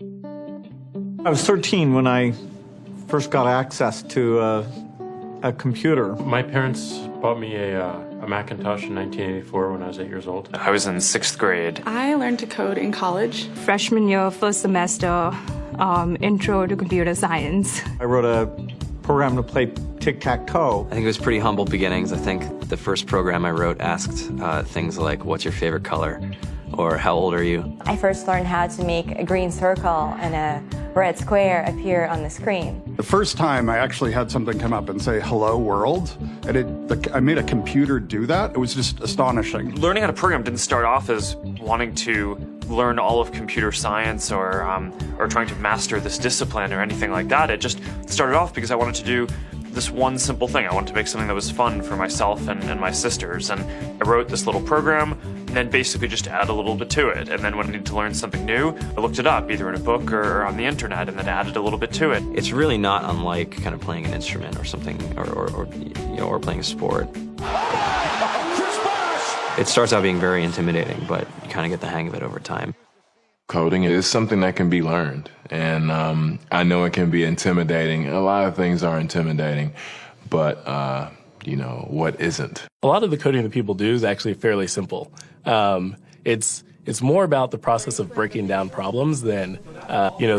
I was 13 when I first got access to a computer. My parents bought me a Macintosh in 1984 when I was 8 years old. I was in 6th grade. I learned to code in college. Freshman year, first semester, intro to computer science. I wrote a program to play tic-tac-toe. I think it was pretty humble beginnings. I think the first program I wrote asked things like, what's your favorite color? Or how old are you? I first learned how to make a green circle and a red square appear on the screen. The first time I actually had something come up and say, hello world, and I made a computer do that. It was just astonishing. Learning how to program didn't start off as wanting to learn all of computer science or trying to master this discipline or anything like that. It just started off because I wanted to do this one simple thing. I wanted to make something that was fun for myself and my sisters. And I wrote this little program and then basically just add a little bit to it. And then when I needed to learn something new, I looked it up either in a book or on the internet and then added a little bit to it. It's really not unlike kind of playing an instrument or something, or playing a sport. It starts out being very intimidating, but you kind of get the hang of it over time. Coding is something that can be learned, and I know it can be intimidating. A lot of things are intimidating, but you know, what isn't? A lot of the coding that people do is actually fairly simple. It's more about the process of breaking down problems than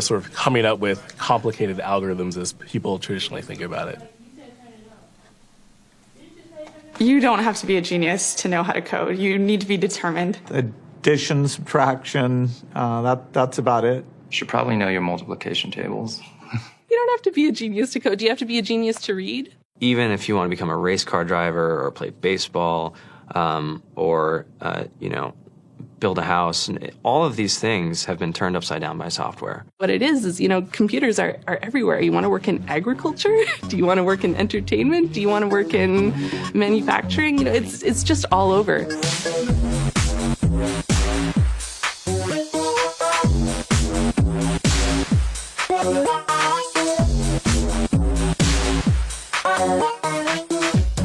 sort of coming up with complicated algorithms as people traditionally think about it. You don't have to be a genius to know how to code. You need to be determined. Addition, subtraction, that's about it. You should probably know your multiplication tables. You don't have to be a genius to code. Do you have to be a genius to read? Even if you want to become a race car driver or play baseball, or build a house, and all of these things have been turned upside down by software. What it is, computers are everywhere. You want to work in agriculture? Do you want to work in entertainment? Do you want to work in manufacturing? It's just all over.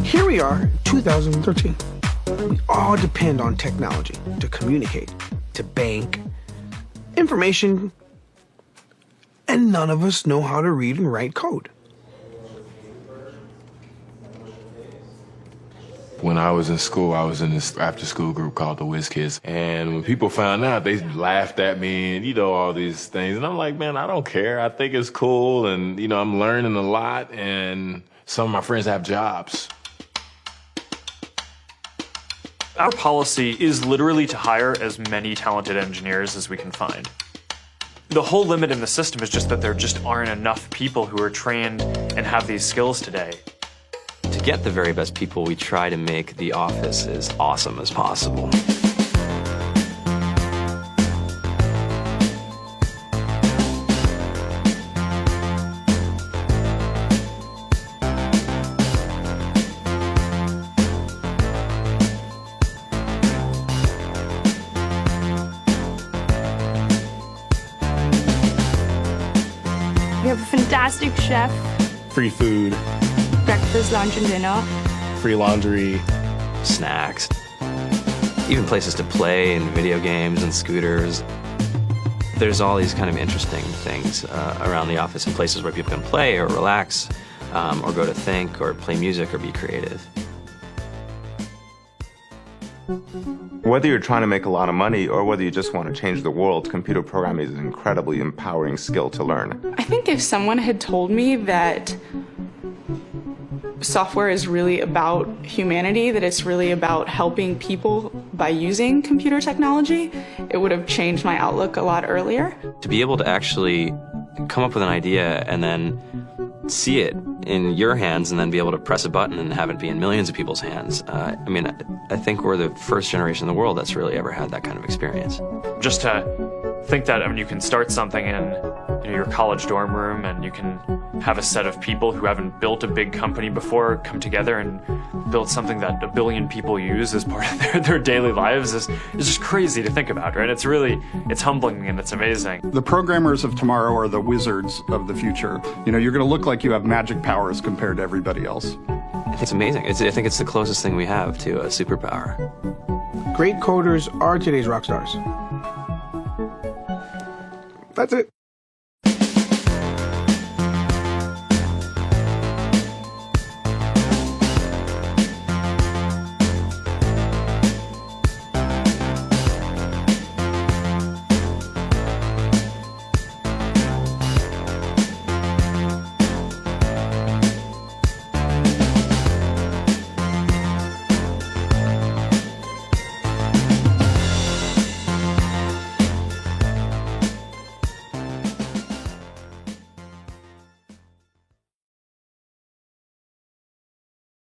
Here we are, 2013. We all depend on technology to communicate, to bank, information, and none of us know how to read and write code. When I was in school, I was in this after-school group called the Whiz Kids, and when people found out, they laughed at me and, all these things. And I'm like, man, I don't care. I think it's cool, and, I'm learning a lot, and some of my friends have jobs. Our policy is literally to hire as many talented engineers as we can find. The whole limit in the system is just that there just aren't enough people who are trained and have these skills today. To get the very best people, we try to make the office as awesome as possible. We have a fantastic chef. Free food, Breakfast, lunch, and dinner. free laundry, snacks, even places to play and video games and scooters. There's all these kind of interesting things around the office and places where people can play or relax or go to think or play music or be creative. Whether you're trying to make a lot of money or whether you just want to change the world, computer programming is an incredibly empowering skill to learn. I think if someone had told me that software is really about humanity, that it's really about helping people by using computer technology, it would have changed my outlook a lot earlier. To be able to actually come up with an idea and then see it in your hands and then be able to press a button and have it be in millions of people's hands. I think we're the first generation in the world that's really ever had that kind of experience. Just to think that you can start something in your college dorm room and you can have a set of people who haven't built a big company before come together and build something that 1 billion people use as part of their daily lives is just crazy to think about, right? It's humbling and it's amazing. The programmers of tomorrow are the wizards of the future. You're going to look like you have magic powers compared to everybody else. It's amazing. I think it's the closest thing we have to a superpower. Great coders are today's rock stars. That's it.